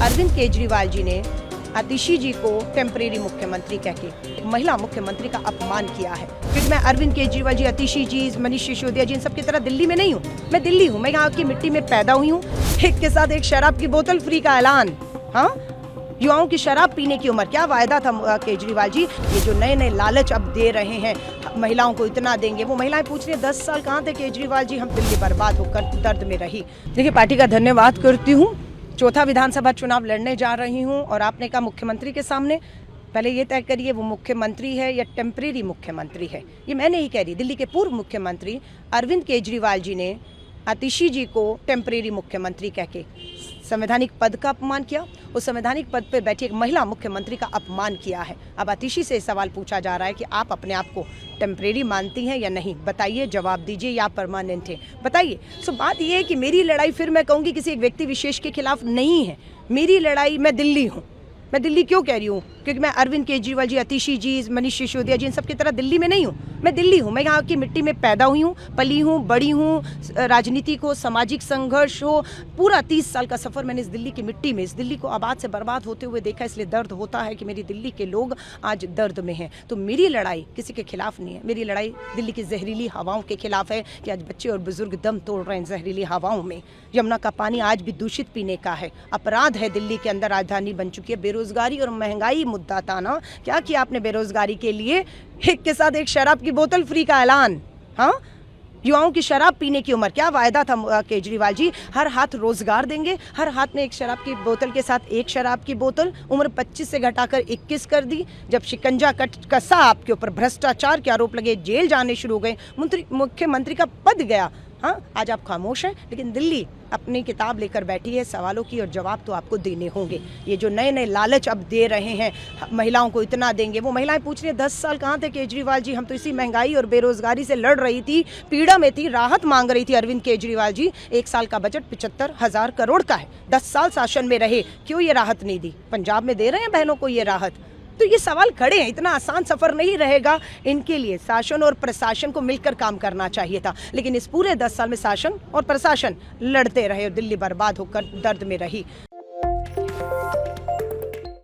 अरविंद केजरीवाल जी ने आतिशी जी को टेम्परेरी मुख्यमंत्री कह के महिला मुख्यमंत्री का अपमान किया है। क्योंकि मैं अरविंद केजरीवाल जी, आतिशी जी, मनीष सिसोदिया जी, इन सब की तरह दिल्ली में नहीं हूँ। मैं दिल्ली हूँ, मैं यहाँ की मिट्टी में पैदा हुई हूँ। एक के साथ एक शराब की बोतल फ्री का ऐलान, हाँ, युवाओं की शराब पीने की उम्र, क्या वायदा था केजरीवाल जी। ये जो नए नए लालच अब दे रहे हैं, महिलाओं को इतना देंगे, वो महिलाएं पूछ रही हैं 10 साल कहाँ थे केजरीवाल जी, हम दिल्ली बर्बाद होकर दर्द में रही। देखिए, पार्टी का धन्यवाद करती हूँ। चौथा विधानसभा चुनाव लड़ने जा रही हूँ और आपने कहा मुख्यमंत्री के सामने पहले ये तय करिए वो मुख्यमंत्री है या टेम्परेरी मुख्यमंत्री है। ये मैं नहीं कह रही, दिल्ली के पूर्व मुख्यमंत्री अरविंद केजरीवाल जी ने आतिशी जी को टेम्परेरी मुख्यमंत्री कह के संवैधानिक पद का अपमान किया। उस संवैधानिक पद पर बैठी एक महिला मुख्यमंत्री का अपमान किया है। अब आतिशी से सवाल पूछा जा रहा है कि आप अपने आप को टेम्परेरी मानती हैं या नहीं, बताइए, जवाब दीजिए, या परमानेंट है, बताइए। सो बात यह है कि मेरी लड़ाई, फिर मैं कहूँगी, किसी एक व्यक्ति विशेष के खिलाफ नहीं है। मेरी लड़ाई, मैं दिल्ली हूँ। मैं दिल्ली क्यों कह रही हूँ? क्योंकि मैं अरविंद केजरीवाल जी, आतिशी जी, मनीष सिसोदिया जी, इन सब की तरह दिल्ली में नहीं हूँ। मैं दिल्ली हूँ, मैं यहाँ की मिट्टी में पैदा हुई हूँ, पली हूँ, बड़ी हूँ। राजनीतिक हो, सामाजिक संघर्ष हो, पूरा 30 साल का सफ़र मैंने इस दिल्ली की मिट्टी में, इस दिल्ली को आबाद से बर्बाद होते हुए देखा। इसलिए दर्द होता है कि मेरी दिल्ली के लोग आज दर्द में हैं। तो मेरी लड़ाई किसी के खिलाफ नहीं है। मेरी लड़ाई दिल्ली की जहरीली हवाओं के खिलाफ है कि आज बच्चे और बुजुर्ग दम तोड़ रहे हैं जहरीली हवाओं में। यमुना का पानी आज भी दूषित पीने का है। अपराध है, दिल्ली के अंदर राजधानी बन चुकी है। बेरोजगारी और महंगाई मुद्दा था ना, क्या किया आपने बेरोजगारी के लिए? एक के साथ एक शराब की बोतल फ्री का ऐलान, हाँ, युवाओं की शराब पीने की उम्र, क्या वायदा था केजरीवाल जी। हर हाथ रोजगार देंगे, हर हाथ में एक शराब की बोतल के साथ एक शराब की बोतल, उम्र 25 से घटाकर 21 कर दी। जब शिकंजा कसा आपके ऊपर, भ्रष्टाचार के आरोप लगे, जेल जाने शुरू हो गए, मुख्यमंत्री का पद गया, हाँ, आज आप खामोश हैं। लेकिन दिल्ली अपनी किताब लेकर बैठी है सवालों की, और जवाब तो आपको देने होंगे। ये जो नए नए लालच अब दे रहे हैं, महिलाओं को इतना देंगे, वो महिलाएं पूछ रही हैं 10 साल कहाँ थे केजरीवाल जी, हम तो इसी महंगाई और बेरोजगारी से लड़ रही थी, पीड़ा में थी, राहत मांग रही थी अरविंद केजरीवाल जी। 1 साल का बजट 75,000 करोड़ का है। 10 साल शासन में रहे, क्यों ये राहत नहीं दी? पंजाब में दे रहे हैं बहनों को ये राहत। तो ये सवाल खड़े हैं। इतना आसान सफर नहीं रहेगा इनके लिए। शासन और प्रशासन को मिलकर काम करना चाहिए था, लेकिन इस पूरे 10 साल में शासन और प्रशासन लड़ते रहे और दिल्ली बर्बाद होकर दर्द में रही।